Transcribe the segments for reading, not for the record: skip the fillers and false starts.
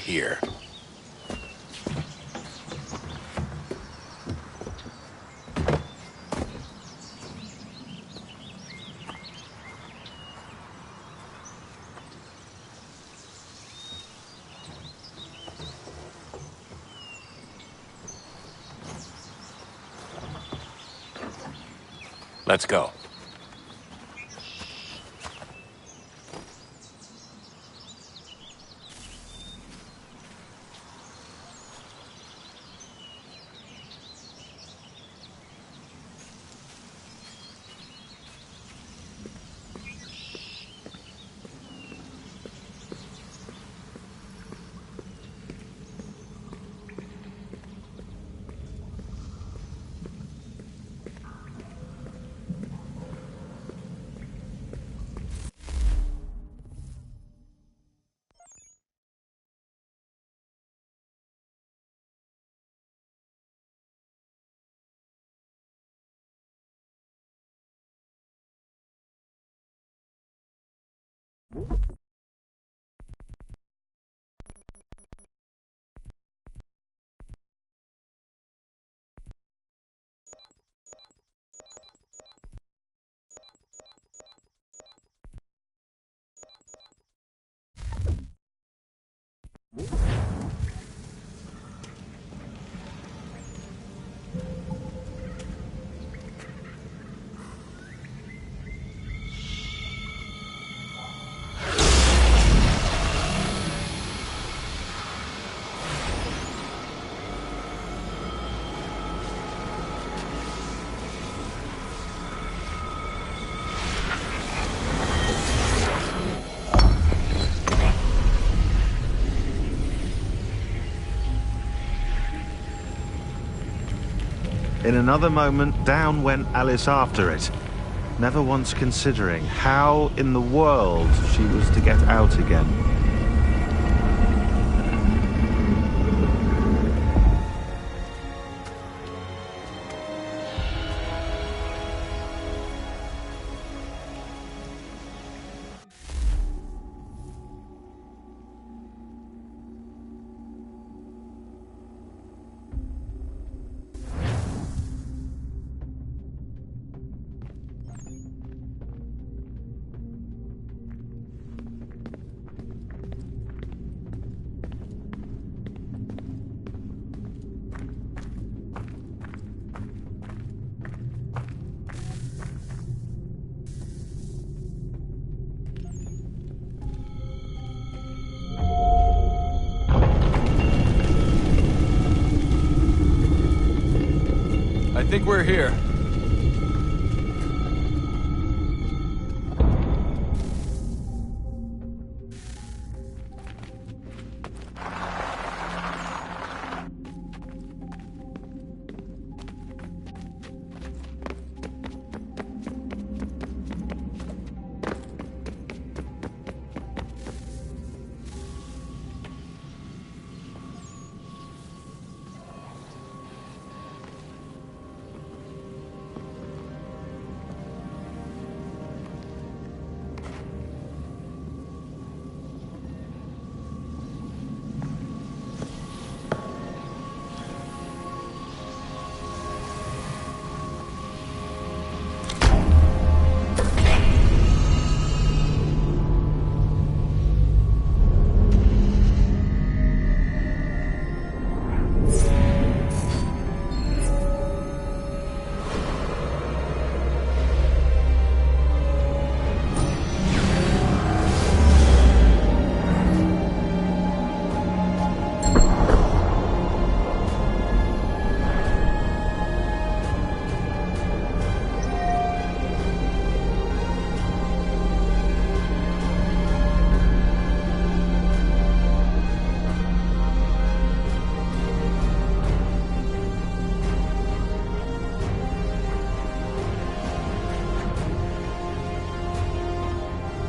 here. Let's go. In another moment, down went Alice after it, never once considering how in the world she was to get out again. I think we're here.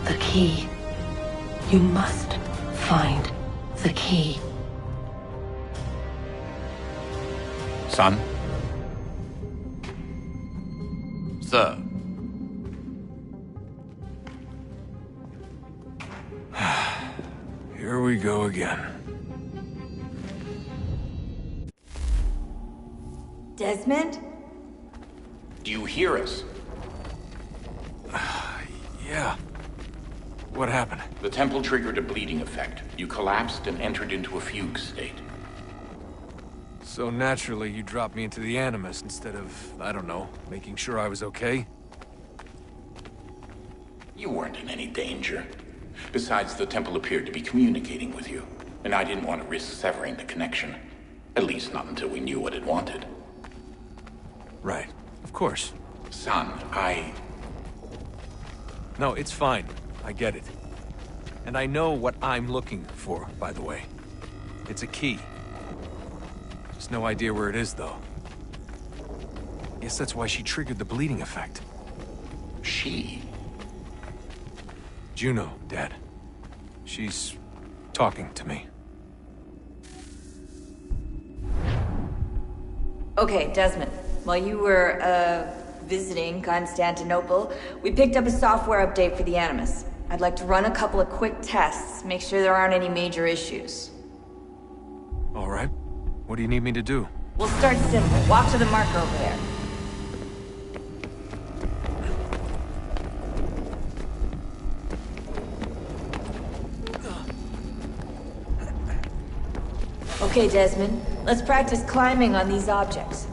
The key. You must find the key. Son? Sir. Here we go again. Desmond? Do you hear us? Yeah. What happened? The temple triggered a bleeding effect. You collapsed and entered into a fugue state. So naturally, you dropped me into the Animus instead of, I don't know, making sure I was okay? You weren't in any danger. Besides, the temple appeared to be communicating with you, and I didn't want to risk severing the connection. At least not until we knew what it wanted. Right. Of course. Son, No, it's fine. I get it. And I know what I'm looking for, by the way. It's a key. Just no idea where it is, though. Guess that's why she triggered the bleeding effect. She? Juno, Dad. She's talking to me. Okay, Desmond. While you were, visiting Constantinople, we picked up a software update for the Animus. I'd like to run a couple of quick tests, make sure there aren't any major issues. All right. What do you need me to do? We'll start simple. Walk to the marker over there. Okay, Desmond. Let's practice climbing on these objects.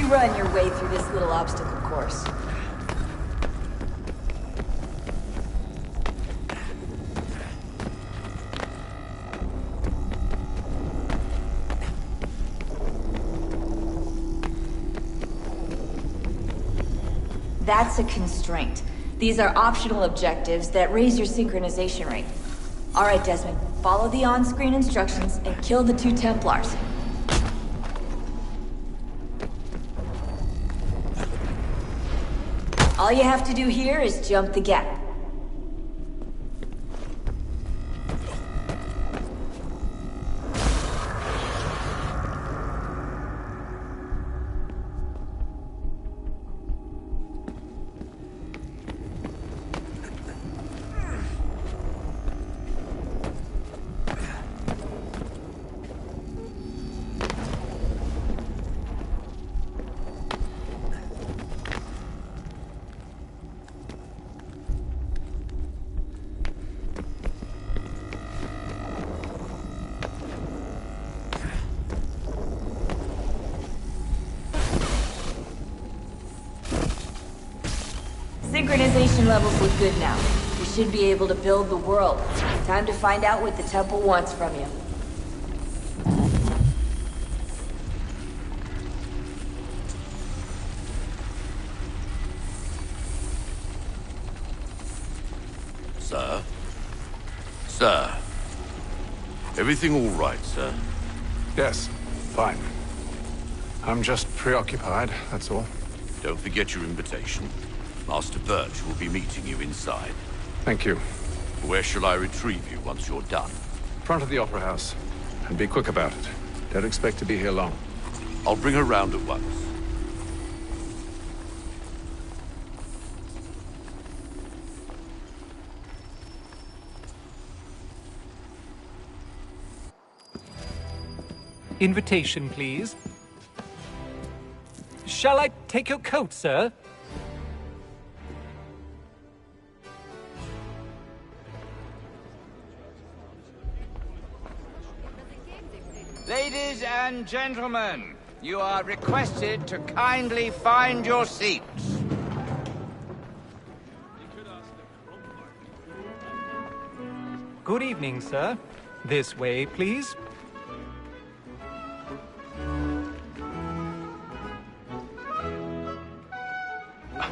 Run your way through this little obstacle course. That's a constraint. These are optional objectives that raise your synchronization rate. All right, Desmond, follow the on-screen instructions and kill the 2 Templars. All you have to do here is jump the gap. Synchronization levels look good now. You should be able to build the world. Time to find out what the temple wants from you. Sir? Sir? Everything all right, sir? Yes, fine. I'm just preoccupied, that's all. Don't forget your invitation. Master Birch will be meeting you inside. Thank you. Where shall I retrieve you once you're done? Front of the Opera House. And be quick about it. Don't expect to be here long. I'll bring her round at once. Invitation, please. Shall I take your coat, sir? Ladies and gentlemen, you are requested to kindly find your seats. Good evening, sir. This way, please.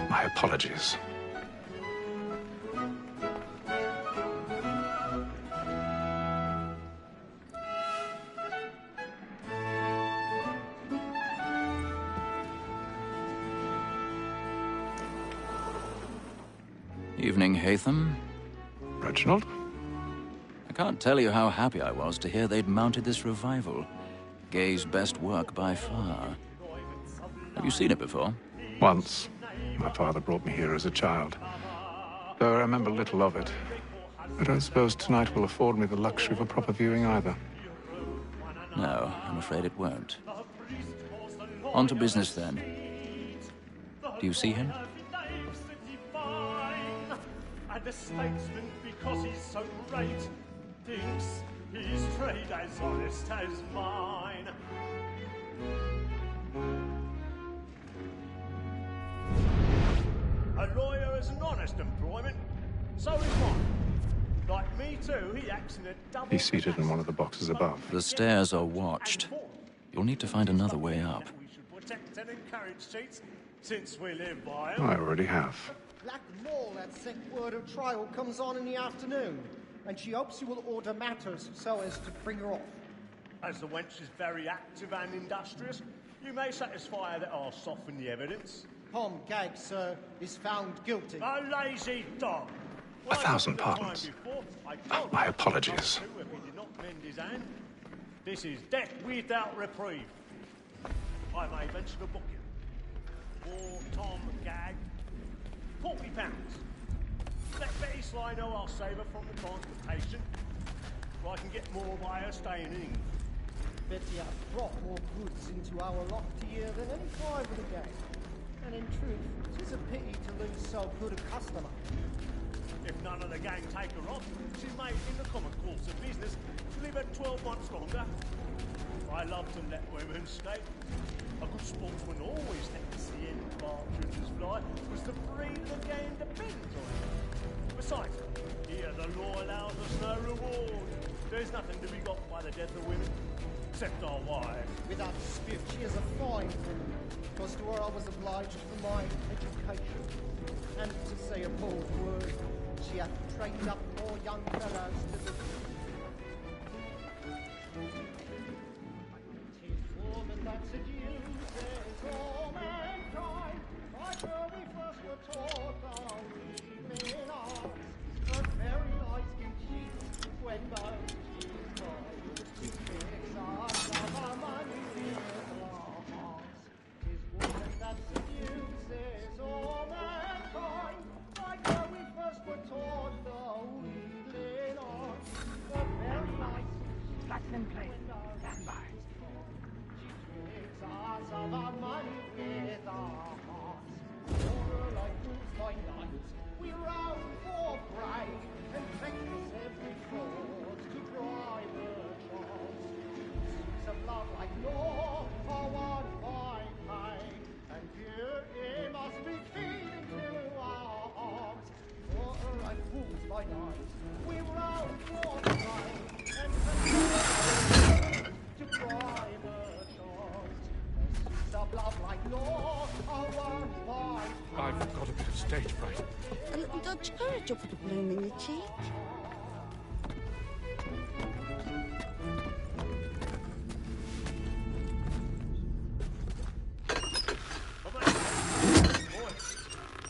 My apologies. Evening, Hatham. Reginald? I can't tell you how happy I was to hear they'd mounted this revival. Gay's best work by far. Have you seen it before? Once. My father brought me here as a child. Though I remember little of it. I don't suppose tonight will afford me the luxury of a proper viewing either. No, I'm afraid it won't. On to business then. Do you see him? And the statesman, because he's so great, thinks his trade as honest as mine. A lawyer is an honest employment, so is mine. Like me too, he acts in a double... He's seated in one of the boxes above. The stairs are watched. You'll need to find another way up. We should protect and encourage cheats, since we live by I already have. Black Mall, that sick word of trial comes on in the afternoon, and she hopes you will order matters so as to bring her off. As the wench is very active and industrious, you may satisfy her that I'll soften the evidence. Tom Gag, sir, is found guilty. A lazy dog! 1,000 pardons. My apologies. If he did not mend his hand, this is death without reprieve. I may venture to book you. For Tom Gag, £40. Let Betty Sly know I'll save her from the transportation, or I can get more by her staying in. Betty has brought more goods into our lofty year than any five of the gang. And in truth, 'tis a pity to lose so good a customer. If none of the gang take her off, she's made in the common course of business to live at 12 months longer. I love to let women skate. A good sportsman always lets the end partridges fly, because the breed of the game depends on it. Besides, here the law allows us no reward. There's nothing to be got by the death of women, except our wives. Without dispute, she is a fine woman, because to her I was obliged for my education. And to say a bold word, she hath trained up more young fellows to the... 'Tis woman that seduces all mankind, like her we first were taught our evening arts. Her very eyes can cheat when both she's tried to fix us of our money in our hearts. 'Tis woman that seduces all mankind, like her we first were taught the wheedling arts. Her very eyes platinum plate, stand by. She tricks us of our money with our hearts. For her like fools by night, we roam for prey, and practice every fraud to drive her chance. Suits of love like law are won by pain, and here it must be feeding to our hearts. For her like fools by night, we roam for prey, and practice to drive her chance. Suits of love like law are won by pain. I've got a bit of stage fright. A little Dutch courage up with a bloom in your cheek.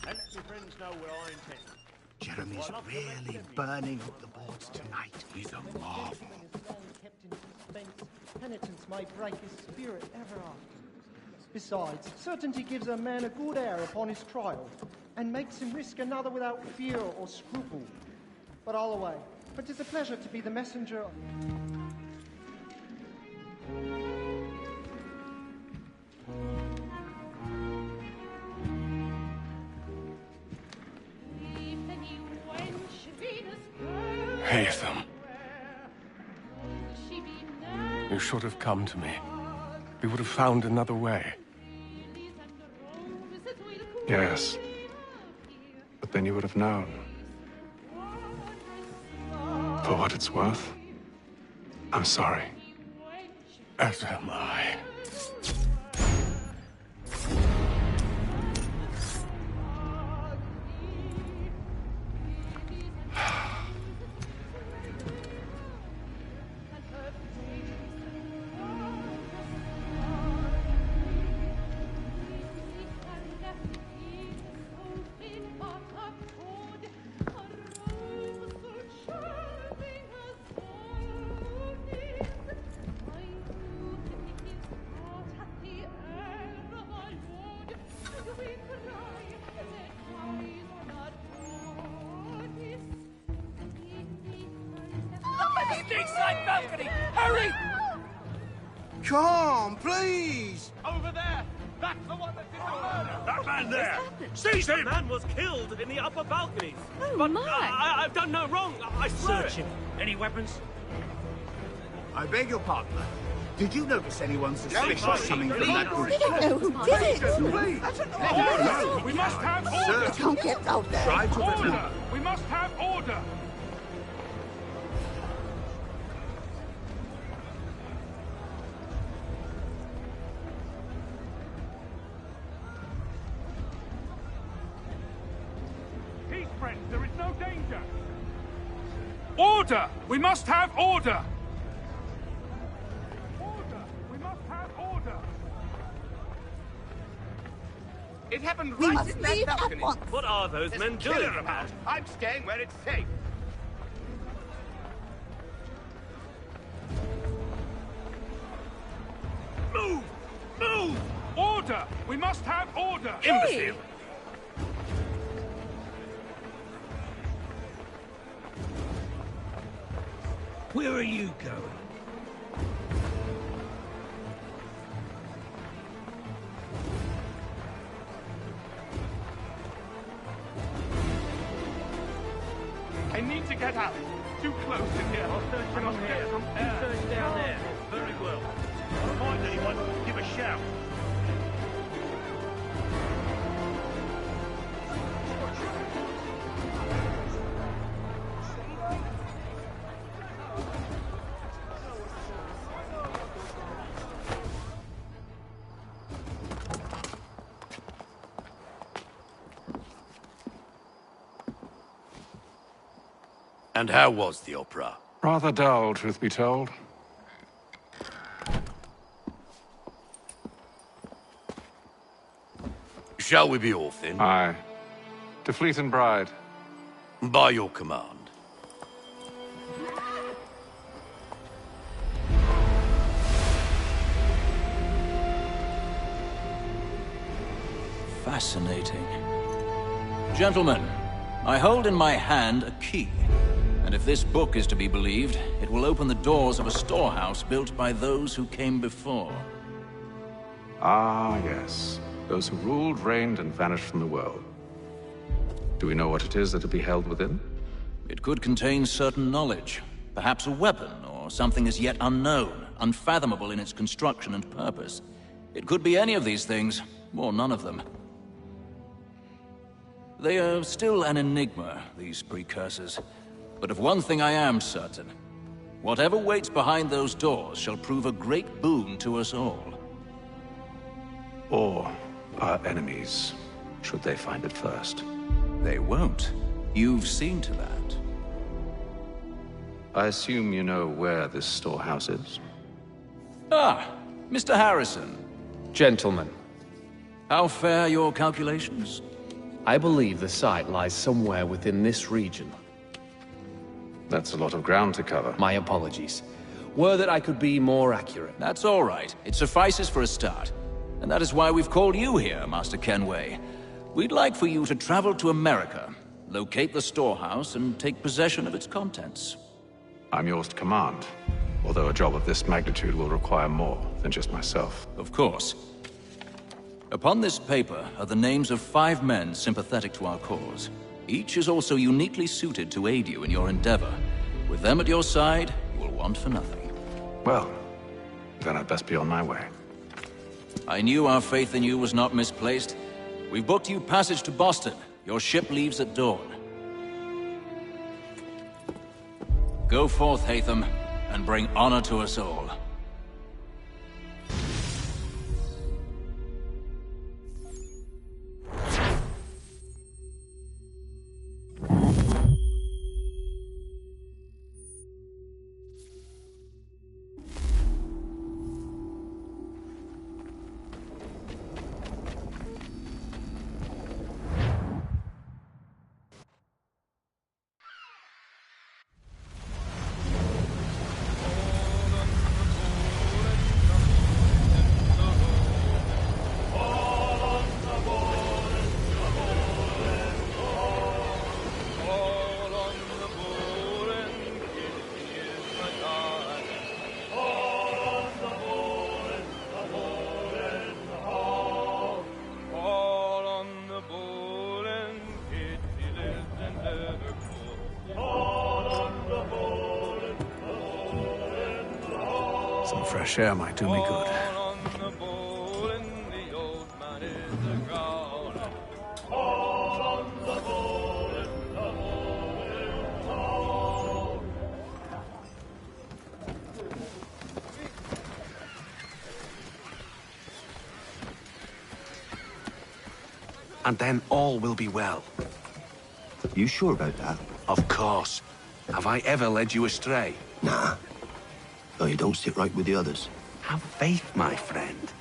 And let my friends know what I intend. Jeremy's really burning up the boards tonight. He's a marvel. Kept in suspense, penitence may break his spirit ever after. Besides, certainty gives a man a good air upon his trial, and makes him risk another without fear or scruple. But I'll away, for 'tis a pleasure to be the messenger. Hatham. You should have come to me. We would have found another way. Yes. But then you would have known. For what it's worth, I'm sorry. As am I. Street side balcony! Hurry! Come on, please! Over there! That's the one that did the murder! That man there! Seize him! The man was killed in the upper balconies. Oh, but my. I've done no wrong. I swear. Search him. Any weapons? I beg your pardon. Did you notice anyone suspicious coming from that We room? don't know who did it. Please! Order! We must have order! Sir, Don't get out there. try to Order! remember. We must have order! Peace, friends. There is no danger. Order! We must have order! Order! We must have order! It happened We right must in that leave at balcony. once. What are those There's men a killer doing? about. I'm staying where it's safe. Move! Move! Order! We must have order! Hey! Where are you going? I need to get out. Too close in here. I'll search from here. Search down there. Very well. Find anyone, give a shout. And how was the opera? Rather dull, truth be told. Shall we be off then? Aye. To Fleet and Bride. By your command. Fascinating. Gentlemen, I hold in my hand a key. And if this book is to be believed, it will open the doors of a storehouse built by those who came before. Ah, yes. Those who ruled, reigned, and vanished from the world. Do we know what it is that will be held within? It could contain certain knowledge. Perhaps a weapon, or something as yet unknown, unfathomable in its construction and purpose. It could be any of these things, or none of them. They are still an enigma, these precursors. But of one thing I am certain. Whatever waits behind those doors shall prove a great boon to us all. Or our enemies, should they find it first. They won't. You've seen to that. I assume you know where this storehouse is? Ah, Mr. Harrison. Gentlemen, How fare your calculations? I believe the site lies somewhere within this region. That's a lot of ground to cover. My apologies. Were that I could be more accurate. That's all right. It suffices for a start. And that is why we've called you here, Master Kenway. We'd like for you to travel to America, locate the storehouse, and take possession of its contents. I'm yours to command, although a job of this magnitude will require more than just myself. Of course. Upon this paper are the names of 5 men sympathetic to our cause. Each is also uniquely suited to aid you in your endeavor. With them at your side, you will want for nothing. Well, then I'd best be on my way. I knew our faith in you was not misplaced. We've booked you passage to Boston. Your ship leaves at dawn. Go forth, Hatham, and bring honor to us all. Some fresh air might do me good. And then all will be well. You sure about that? Of course. Have I ever led you astray? Nah. Oh, you don't sit right with the others. Have faith, my friend.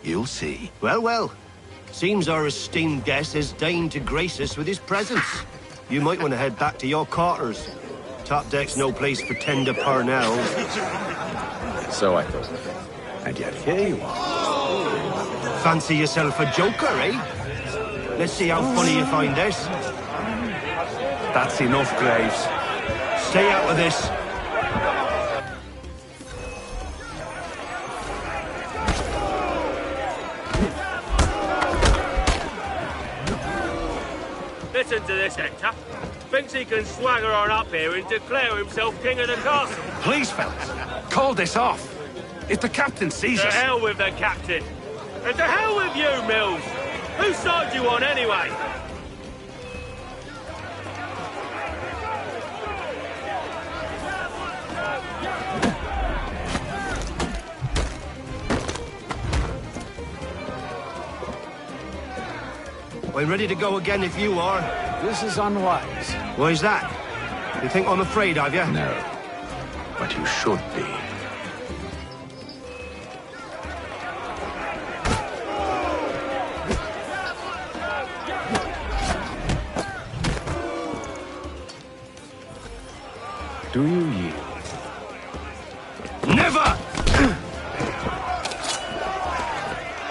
You'll see. Well, well. Seems our esteemed guest has deigned to grace us with his presence. You might want to head back to your quarters. Top deck's no place for tender Parnell. So I thought. And yet here you are. Fancy yourself a joker, eh? Let's see how funny you find this. That's enough, Graves. Stay out of this. Listen to this, Hector. Thinks he can swagger on up here and declare himself king of the castle. Please, fellas, call this off. If the captain sees us... To hell with the captain. And to hell with you, Mills. Whose side you on, anyway? I'm ready to go again if you are. This is unwise. Why's that? You think I'm afraid of you? No. But you should be. Do you yield? Never!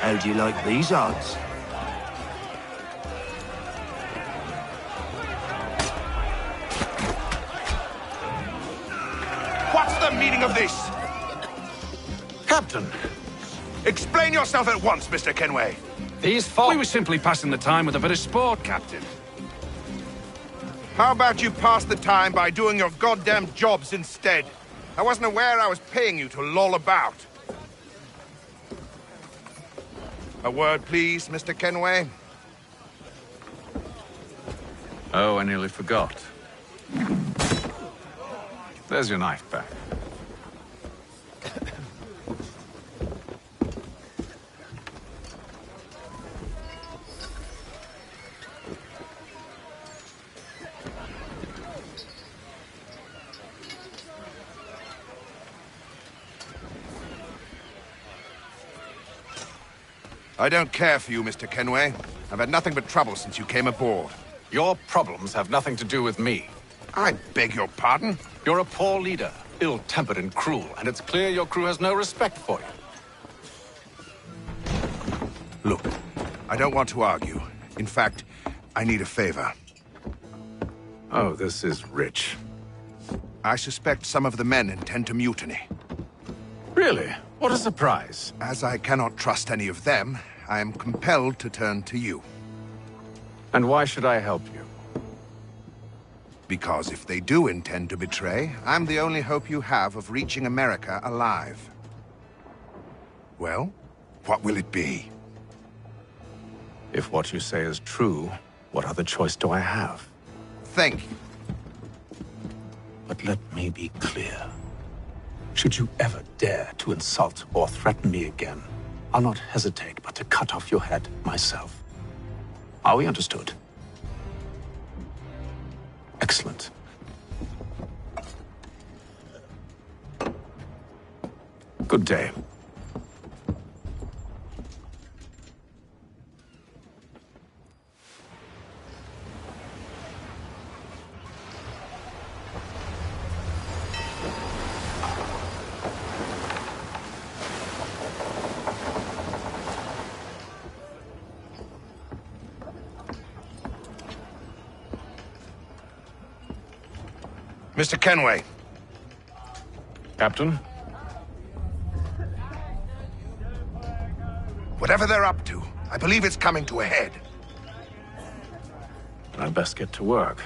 How do you like these odds? What's the meaning of this? Captain! Explain yourself at once, Mr. Kenway. We were simply passing the time with a bit of sport, Captain. How about you pass the time by doing your goddamn jobs instead? I wasn't aware I was paying you to loll about. A word, please, Mr. Kenway. Oh, I nearly forgot. There's your knife back. I don't care for you, Mr. Kenway. I've had nothing but trouble since you came aboard. Your problems have nothing to do with me. I beg your pardon? You're a poor leader, ill-tempered and cruel, and it's clear your crew has no respect for you. Look, I don't want to argue. In fact, I need a favor. Oh, this is rich. I suspect some of the men intend to mutiny. Really? What a surprise. As I cannot trust any of them, I am compelled to turn to you. And why should I help you? Because if they do intend to betray, I'm the only hope you have of reaching America alive. Well, what will it be? If what you say is true, what other choice do I have? Think. But let me be clear. Should you ever dare to insult or threaten me again, I'll not hesitate but to cut off your head myself. Are we understood? Excellent. Good day. Mr. Kenway. Captain? Whatever they're up to, I believe it's coming to a head. I'd best get to work.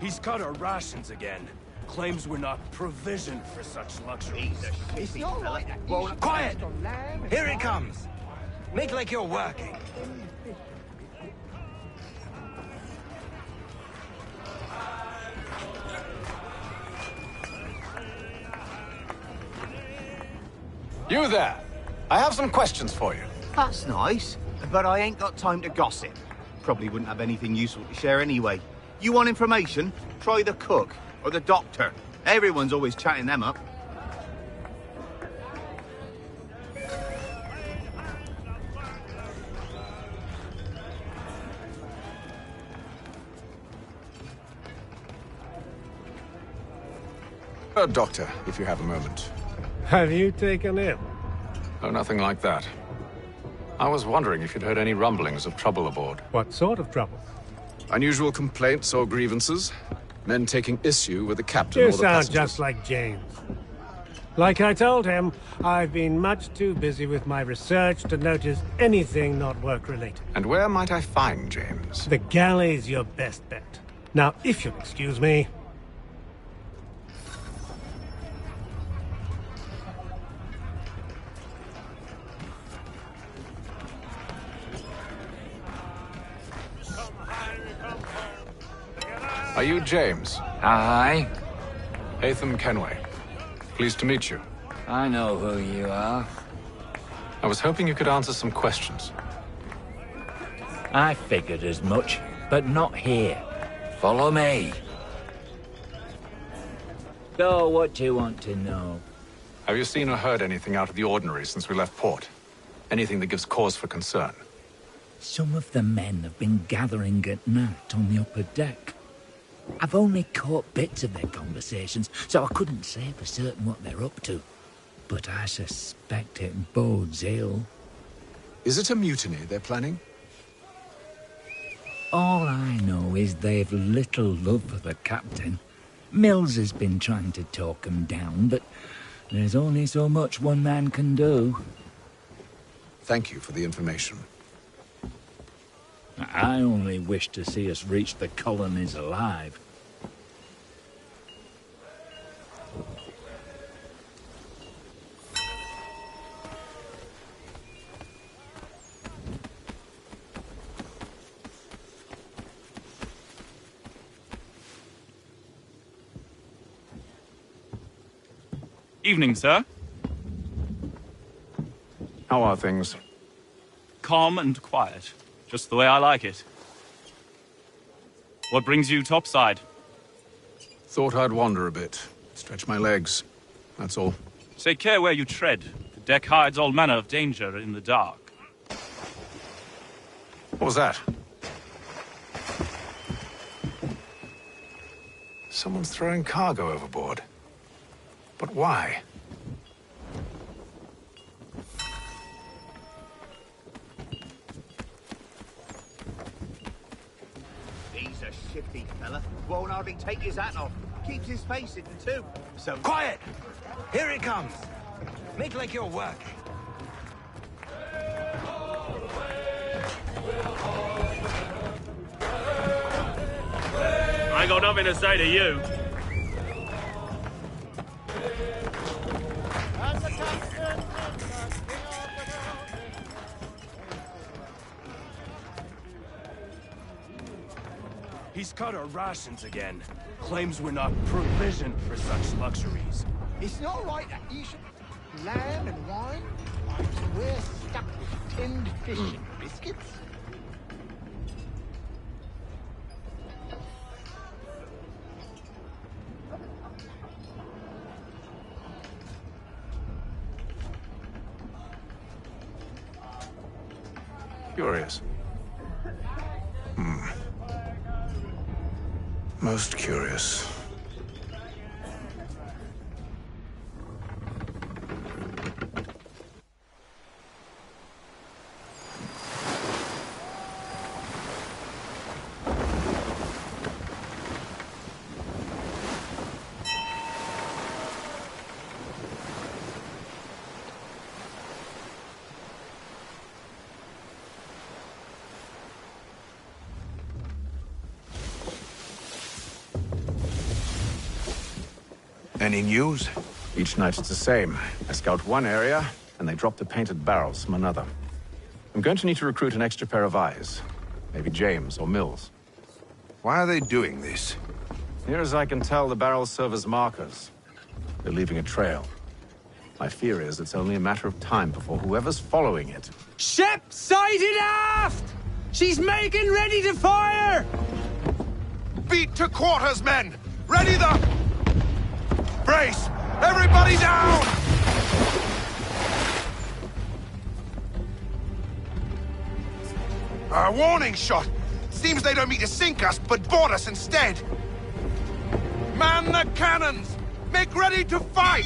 He's cut our rations again. Claims we're not provisioned for such luxuries. It's not like that. Well, quiet! Here it comes. Make like you're working. You there! I have some questions for you. That's nice, but I ain't got time to gossip. Probably wouldn't have anything useful to share anyway. You want information? Try the cook or the doctor. Everyone's always chatting them up. Doctor, if you have a moment. Have you taken ill? Oh, nothing like that. I was wondering if you'd heard any rumblings of trouble aboard. What sort of trouble? Unusual complaints or grievances? Men taking issue with the captain You or the sound passengers? just like James. Like I told him, I've been much too busy with my research to notice anything not work-related. And where might I find James? The galley's your best bet. Now, if you'll excuse me... Are you James? Aye. Hatham Kenway. Pleased to meet you. I know who you are. I was hoping you could answer some questions. I figured as much, but not here. Follow me. So, what do you want to know? Have you seen or heard anything out of the ordinary since we left port? Anything that gives cause for concern? Some of the men have been gathering at night on the upper deck. I've only caught bits of their conversations, so I couldn't say for certain what they're up to. But I suspect it bodes ill. Is it a mutiny they're planning? All I know is they've little love for the captain. Mills has been trying to talk him down, but there's only so much one man can do. Thank you for the information. I only wish to see us reach the colonies alive. Evening, sir. How are things? Calm and quiet. Just the way I like it. What brings you topside? Thought I'd wander a bit. Stretch my legs. That's all. Take care where you tread. The deck hides all manner of danger in the dark. What was that? Someone's throwing cargo overboard. But why? He's a shifty fella. Won't hardly take his hat off. Keeps his face hidden too. So quiet! Here it comes. Make like you're working. I got nothing to say to you. He's cut our rations again. Claims we're not provisioned for such luxuries. It's not right that you should... Lamb and wine? So we're stuck with tinned fish and biscuits? Curious. Most curious. Any news? Each night it's the same. I scout one area, and they drop the painted barrels from another. I'm going to need to recruit an extra pair of eyes. Maybe James or Mills. Why are they doing this? Near as I can tell, the barrels serve as markers. They're leaving a trail. My fear is it's only a matter of time before whoever's following it... Ship sighted aft! She's making ready to fire! Beat to quarters, men! Ready the... Brace! Everybody down! A warning shot! Seems they don't mean to sink us, but board us instead! Man the cannons! Make ready to fight!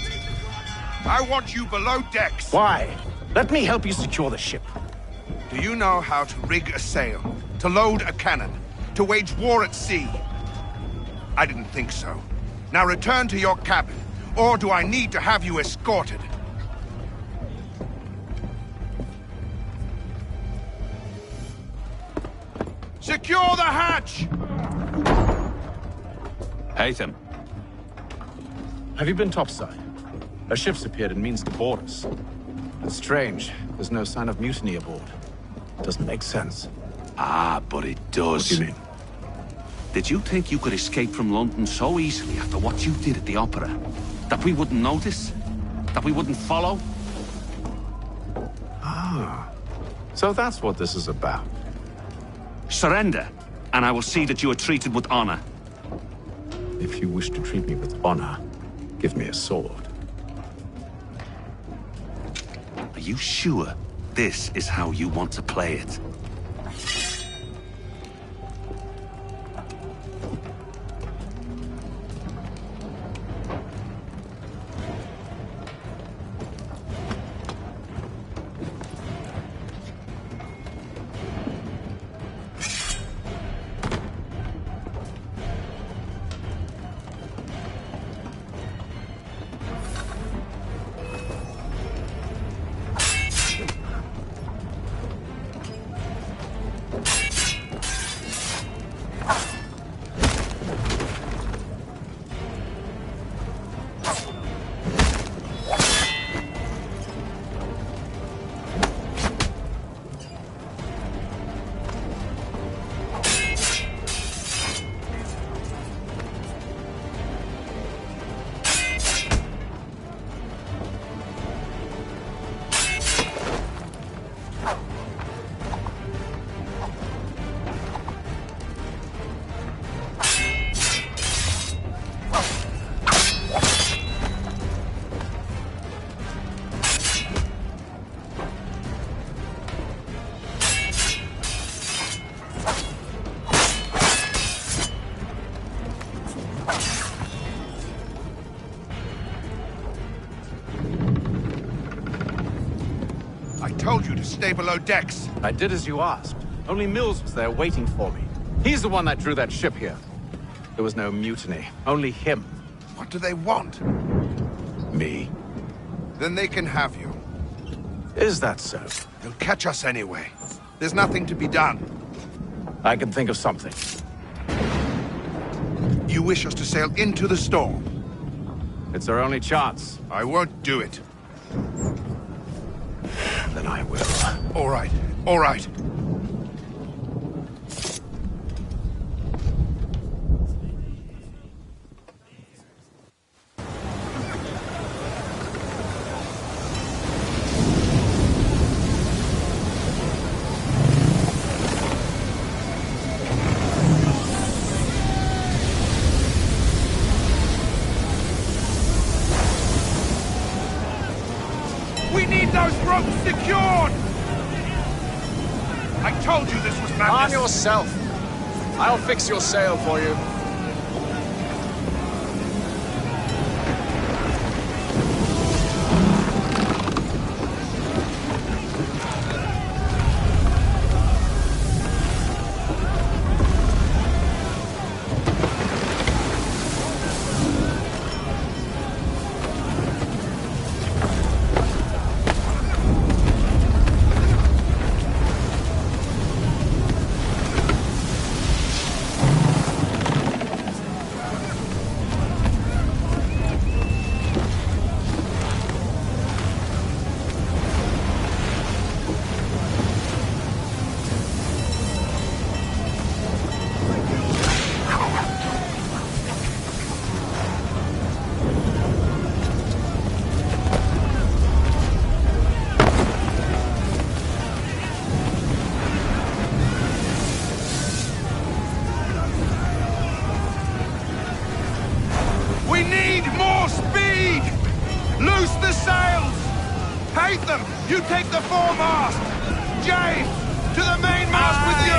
I want you below decks. Why? Let me help you secure the ship. Do you know how to rig a sail? To load a cannon? To wage war at sea? I didn't think so. Now return to your cabin, or do I need to have you escorted? Secure the hatch! Haytham. Have you been topside? A ship's appeared and means to board us. It's strange. There's no sign of mutiny aboard. Doesn't make sense. Ah, but it does. What do you mean? Did you think you could escape from London so easily after what you did at the opera? That we wouldn't notice? That we wouldn't follow? Ah. So that's what this is about. Surrender, and I will see that you are treated with honor. If you wish to treat me with honor, give me a sword. Are you sure this is how you want to play it? Told you to stay below decks. I did as you asked. Only Mills was there waiting for me. He's the one that drew that ship here. There was no mutiny, only him. What do they want? Me. Then they can have you. Is that so? They'll catch us anyway. There's nothing to be done. I can think of something. You wish us to sail into the storm? It's our only chance. I won't do it. Then I will. All right, all right. We need those ropes secured! I told you this was madness. Arm yourself. I'll fix your sail for you. James! To the mainmast with you!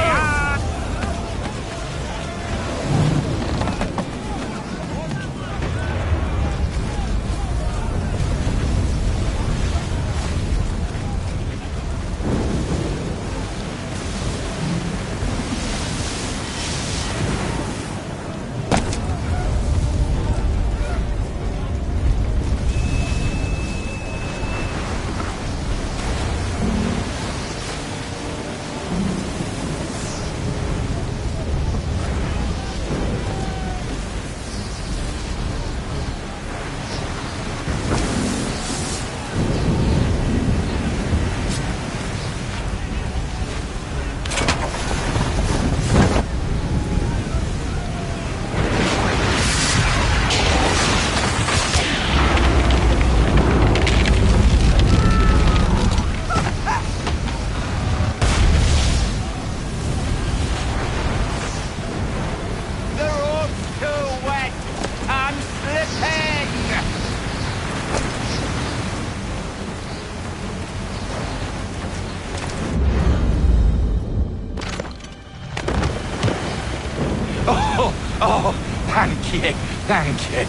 Oh, thank you, thank you.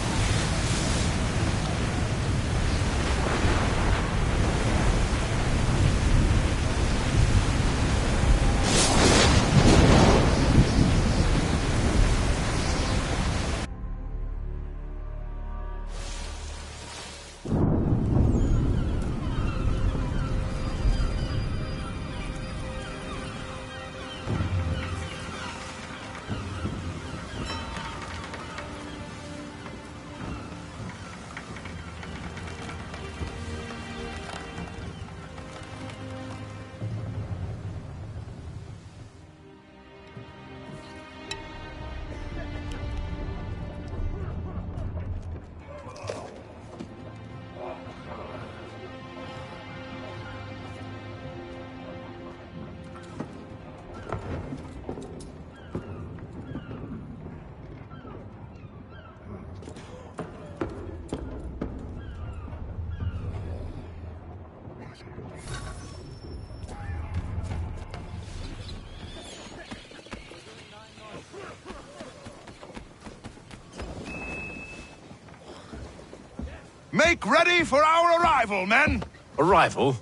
Make ready for our arrival, men! Arrival?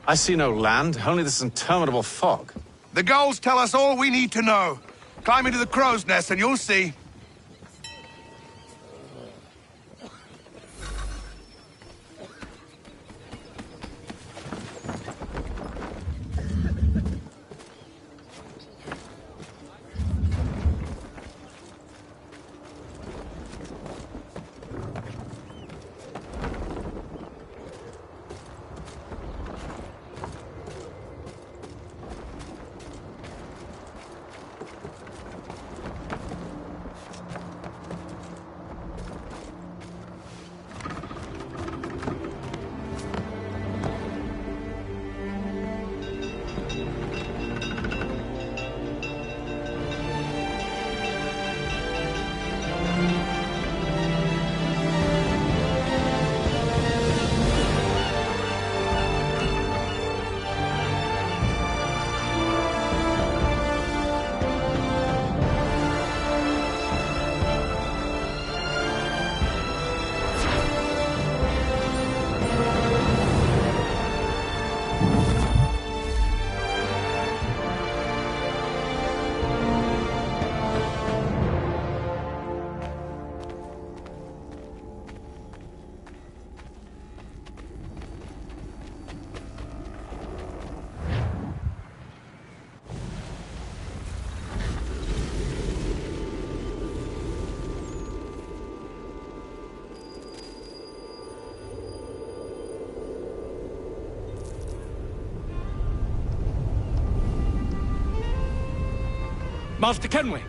I see no land, only this interminable fog. The gulls tell us all we need to know. Climb into the crow's nest and you'll see. Master Kenway!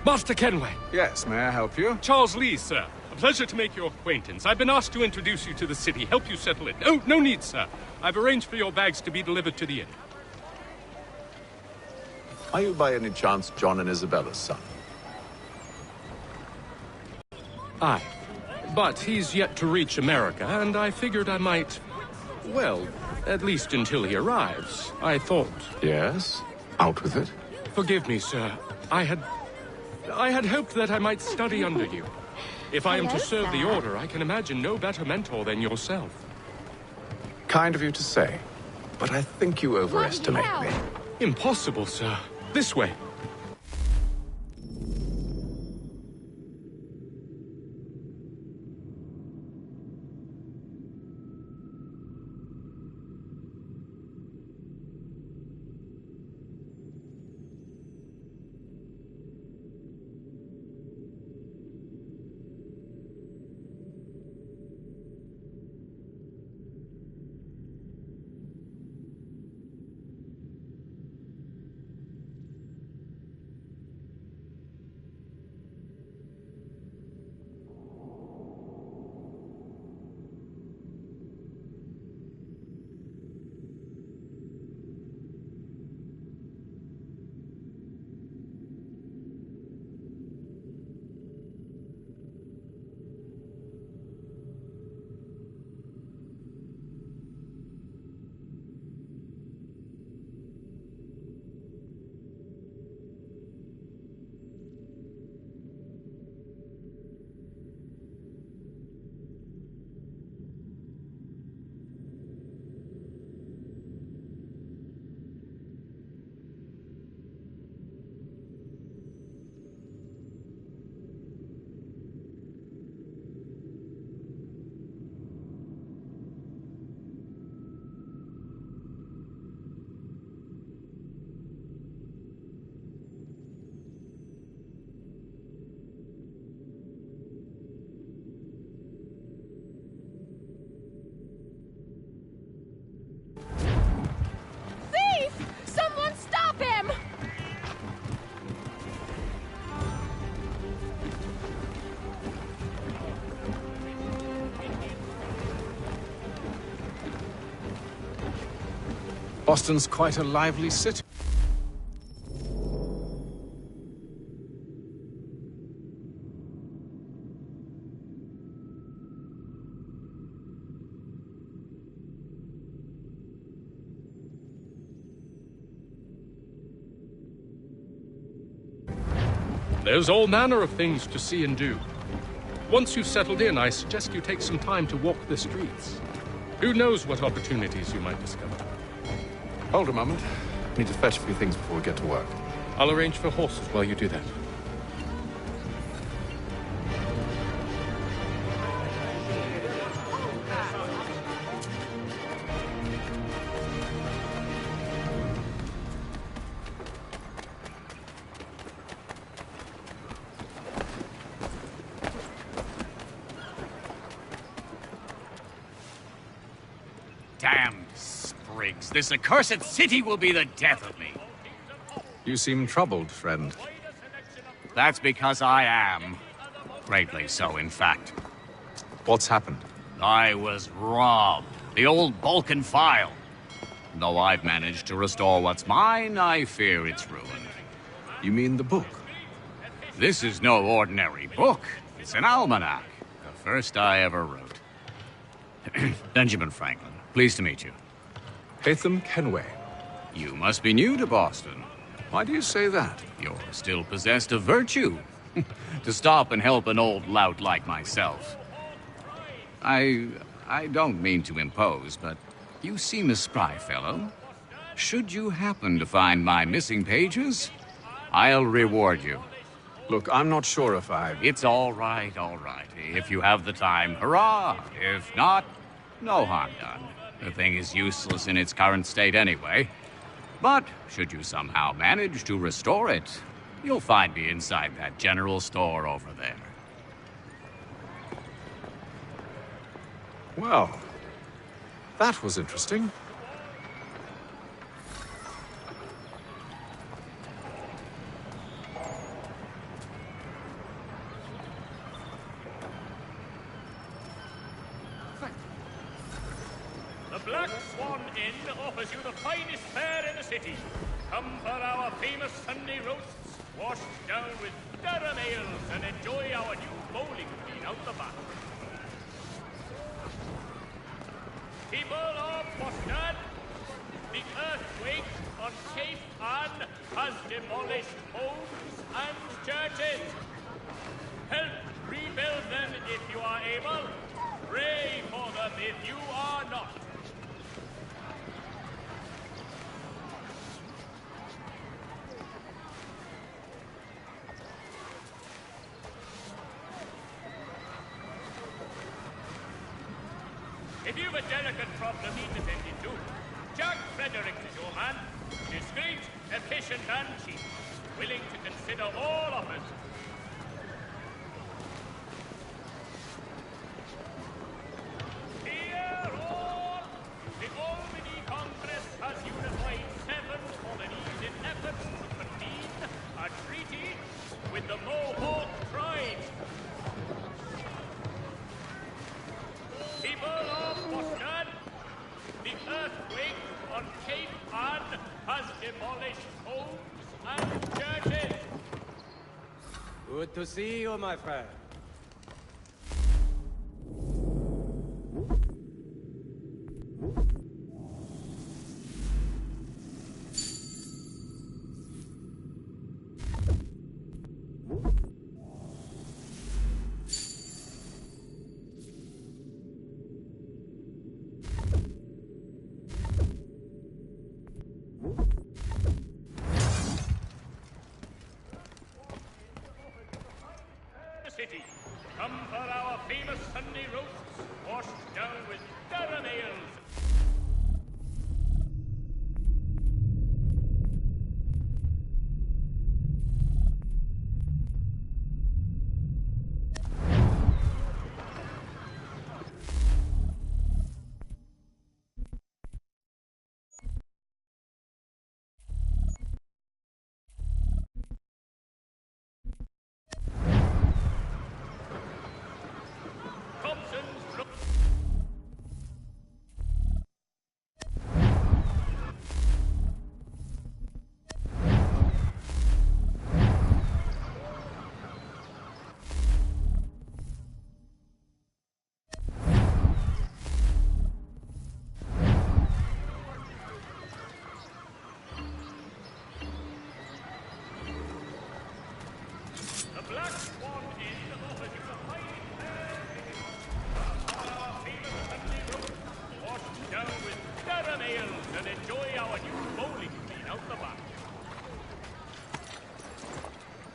Master Kenway! Yes, may I help you? Charles Lee, sir. A pleasure to make your acquaintance. I've been asked to introduce you to the city, help you settle in. Oh, no need, sir. I've arranged for your bags to be delivered to the inn. Are you by any chance John and Isabella's son? Aye. But he's yet to reach America, and I figured I might, well, At least until he arrives, I thought. Yes? Out with it. Forgive me, sir. I had hoped that I might study under you. If I am to serve the Order, I can imagine no better mentor than yourself. Kind of you to say, but I think you overestimate me. Impossible, sir. This way. Boston's quite a lively city. There's all manner of things to see and do. Once you've settled in, I suggest you take some time to walk the streets. Who knows what opportunities you might discover. Hold a moment. I need to fetch a few things before we get to work. I'll arrange for horses while you do that. Damn sprigs. This accursed city will be the death of me. You seem troubled, friend. That's because I am. Greatly so, in fact. What's happened? I was robbed. The old Balkan file. Though I've managed to restore what's mine, I fear it's ruined. You mean the book? This is no ordinary book. It's an almanac. The first I ever wrote. Benjamin Franklin. Pleased to meet you. Hatham Kenway. You must be new to Boston. Why do you say that? You're still possessed of virtue. To stop and help an old lout like myself. I don't mean to impose, but you seem a spry fellow. Should you happen to find my missing pages, I'll reward you. Look, I'm not sure if It's all right, all right. If you have the time, hurrah! If not, no harm done. The thing is useless in its current state anyway. But should you somehow manage to restore it, you'll find me inside that general store over there. Well, that was interesting. The Black Swan Inn offers you the finest fare in the city. Come for our famous Sunday roasts, washed down with Durham ales, and enjoy our new bowling green out the back. People of Boston, the earthquake on Cape Ann has demolished homes and churches. Help rebuild them if you are able. Pray for them if you are not. If you've a delicate problem need attending to, Jack Frederick is your man. Discreet, efficient, and cheap. Willing to consider all offers. Hear all! The Albany Congress has unified 7 colonies in efforts to convene a treaty with the Mohawk tribe. People of Boston, the earthquake on Cape Ann has demolished homes and churches. Good to see you, my friend. City. Come for our famous Sunday roasts, washed down with Durham ales.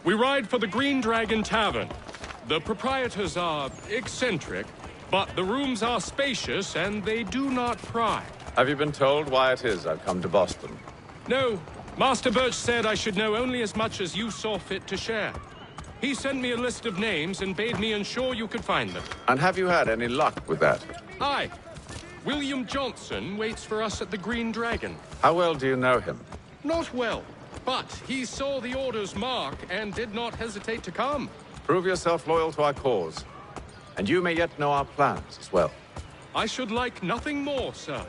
We ride for the Green Dragon Tavern. The proprietors are eccentric, but the rooms are spacious and they do not pry. Have you been told why it is I've come to Boston? No. Master Birch said I should know only as much as you saw fit to share. He sent me a list of names and bade me ensure you could find them. And have you had any luck with that? Aye. William Johnson waits for us at the Green Dragon. How well do you know him? Not well, but he saw the order's mark and did not hesitate to come. Prove yourself loyal to our cause, and you may yet know our plans as well. I should like nothing more, sir.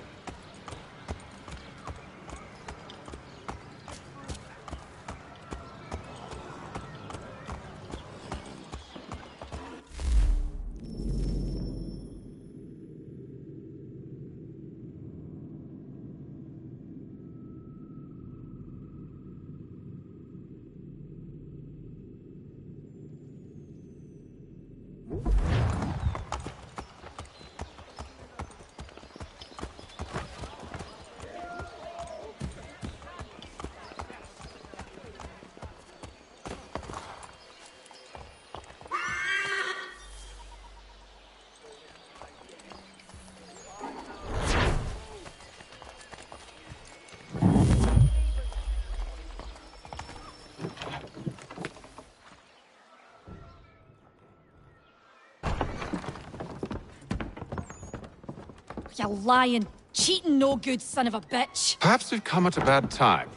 You lying, cheating, no good son of a bitch. Perhaps we've come at a bad time.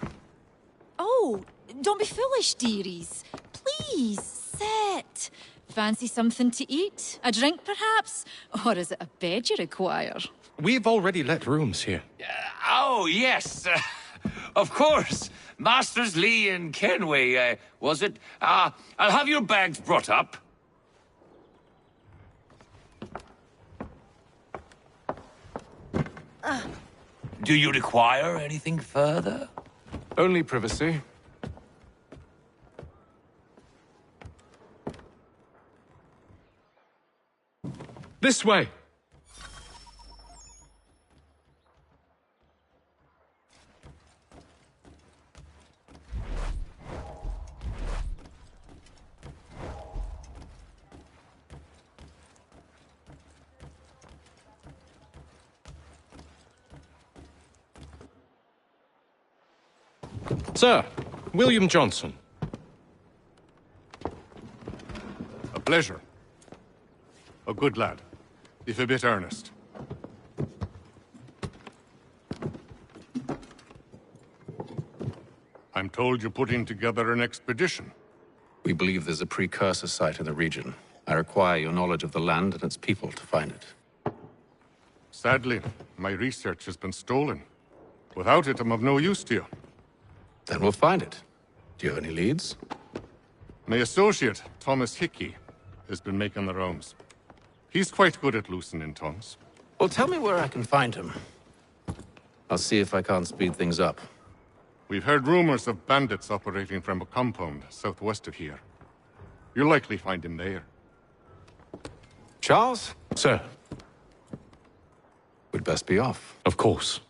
Oh, don't be foolish, dearies. Please, sit. Fancy something to eat? A drink, perhaps? Or is it a bed you require? We've already let rooms here. Oh, yes. Of course. Masters Lee and Kenway, was it? I'll have your bags brought up. Do you require anything further? Only privacy. This way! Sir, William Johnson. A pleasure. A good lad, if a bit earnest. I'm told you're putting together an expedition. We believe there's a precursor site in the region. I require your knowledge of the land and its people to find it. Sadly, my research has been stolen. Without it, I'm of no use to you. Then we'll find it. Do you have any leads? My associate, Thomas Hickey, has been making the rounds. He's quite good at loosening tongues. Well, tell me where I can find him. I'll see if I can't speed things up. We've heard rumors of bandits operating from a compound southwest of here. You'll likely find him there. Charles? Sir. We'd best be off. Of course.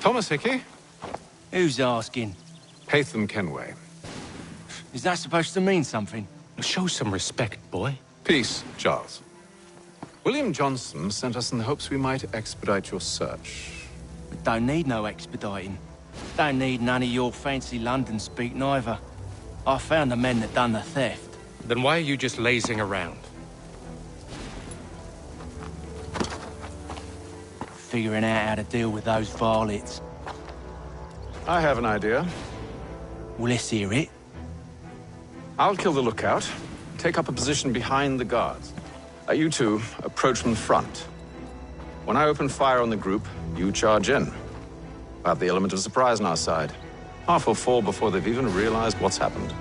Thomas Hickey? Who's asking? Haytham Kenway. Is that supposed to mean something? Show some respect, boy. Peace, Charles. William Johnson sent us in the hopes we might expedite your search. We don't need no expediting. Don't need none of your fancy London speak neither. I found the men that done the theft. Then why are you just lazing around? Figuring out how to deal with those varlets. I have an idea. Well, let's hear it. I'll kill the lookout, take up a position behind the guards. You two approach from the front. When I open fire on the group, you charge in. We'll have the element of surprise on our side. Half will fall before they've even realized what's happened.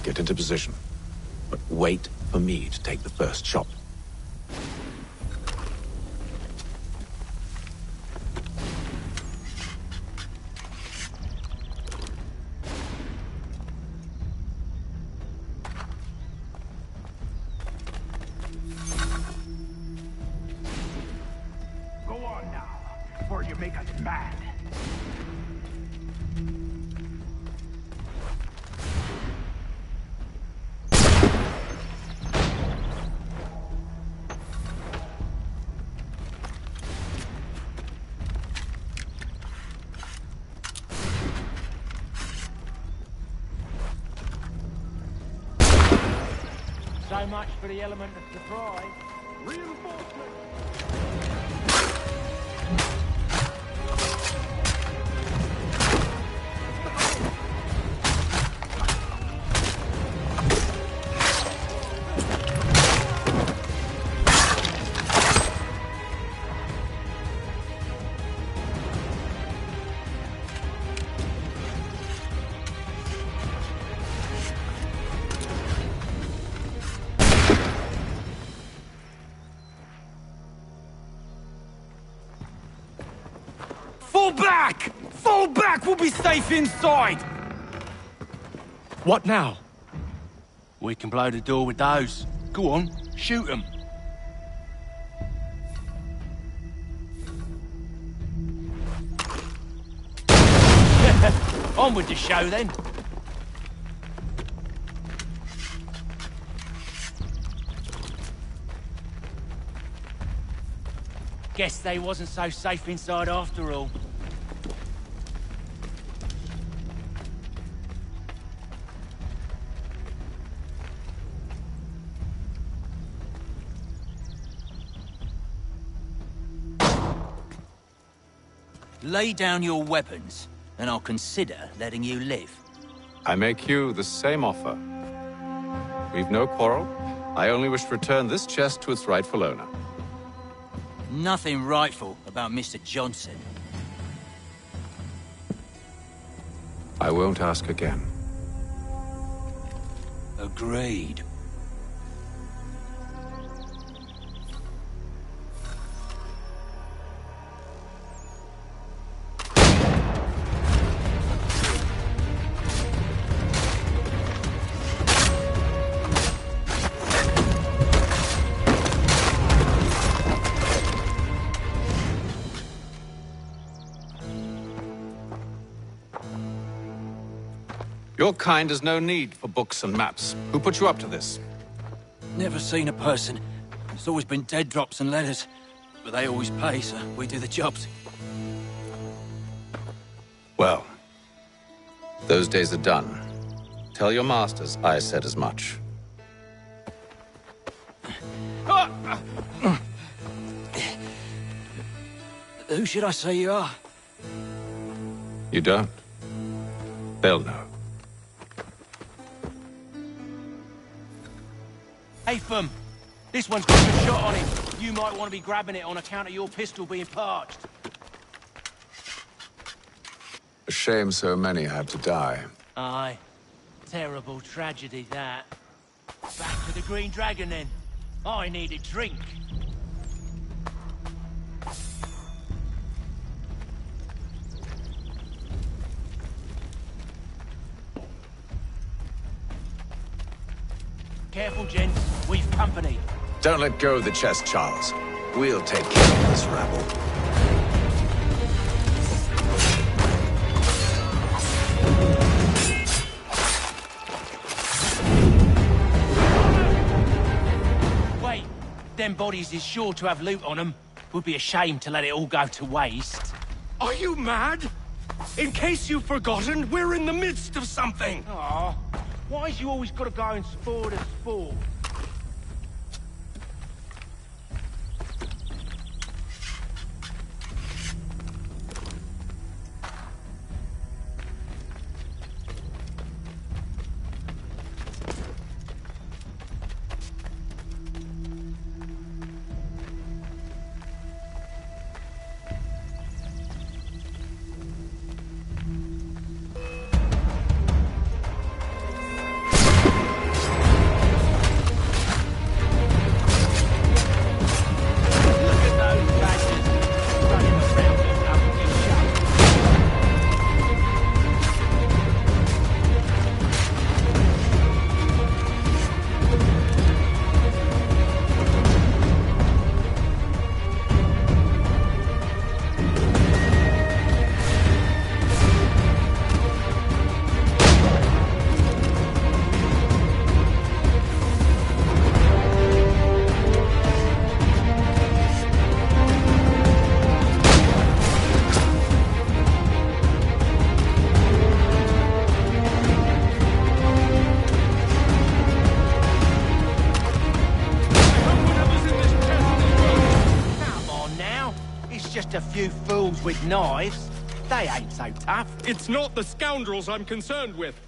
Get into position, but wait for me to take the first shot. Go on now, before you make us mad. So much for the element of surprise. Reinforcement! Fall back! Fall back! We'll be safe inside! What now? We can blow the door with those. Go on, shoot them. On with the show then. Guess they wasn't so safe inside after all. Lay down your weapons, and I'll consider letting you live. I make you the same offer. We've no quarrel. I only wish to return this chest to its rightful owner. Nothing rightful about Mr. Johnson. I won't ask again. Agreed. Your kind has no need for books and maps. Who put you up to this? Never seen a person. It's always been dead drops and letters. But they always pay, so we do the jobs. Well, those days are done. Tell your masters I said as much. Who should I say you are? You don't? They'll know. Hey, Fum. This one's got a shot on him. You might want to be grabbing it on account of your pistol being parched. A shame so many had to die. Aye. Terrible tragedy, that. Back to the Green Dragon, then. I need a drink. Careful, gents. We've company. Don't let go of the chest, Charles. We'll take care of this rabble. Wait. Them bodies is sure to have loot on them. Would be a shame to let it all go to waste. Are you mad? In case you've forgotten, we're in the midst of something. Aw. Why's you always gotta go and spoil the sport? Just a few fools with knives. They ain't so tough. It's not the scoundrels I'm concerned with.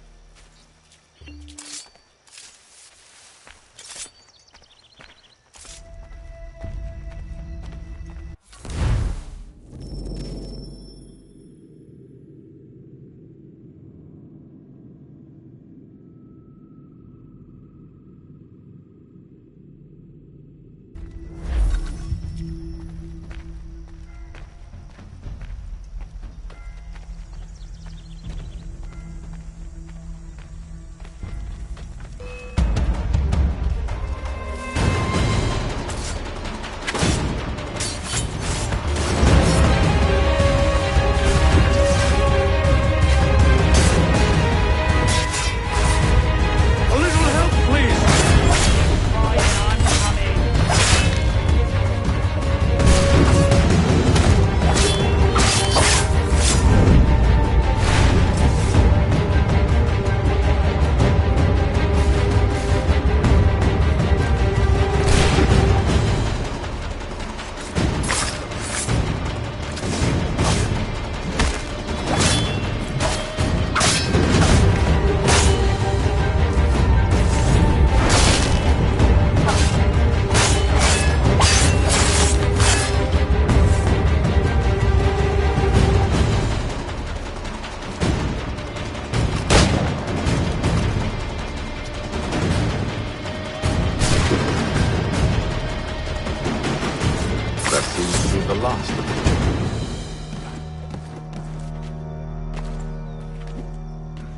the last of them.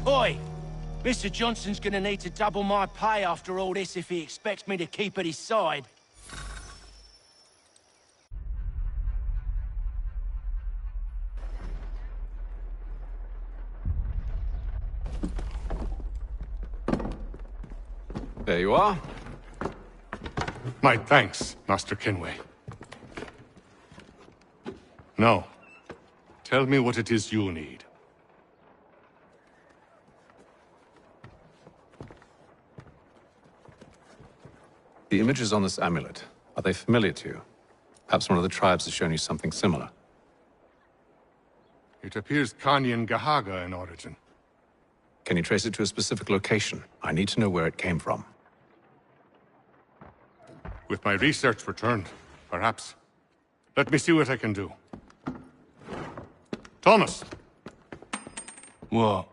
Oi! Mr. Johnson's gonna need to double my pay after all this if he expects me to keep at his side. There you are. My thanks, Master Kenway. Now, tell me what it is you need. The images on this amulet, are they familiar to you? Perhaps one of the tribes has shown you something similar. It appears Kanyan Gahaga in origin. Can you trace it to a specific location? I need to know where it came from. With my research returned, perhaps. Let me see what I can do. Thomas! What?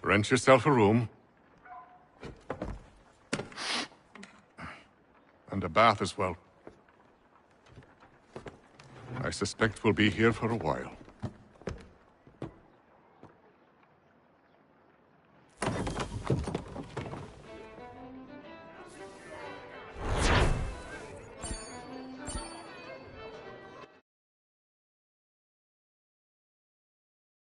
Rent yourself a room. And a bath as well. I suspect we'll be here for a while.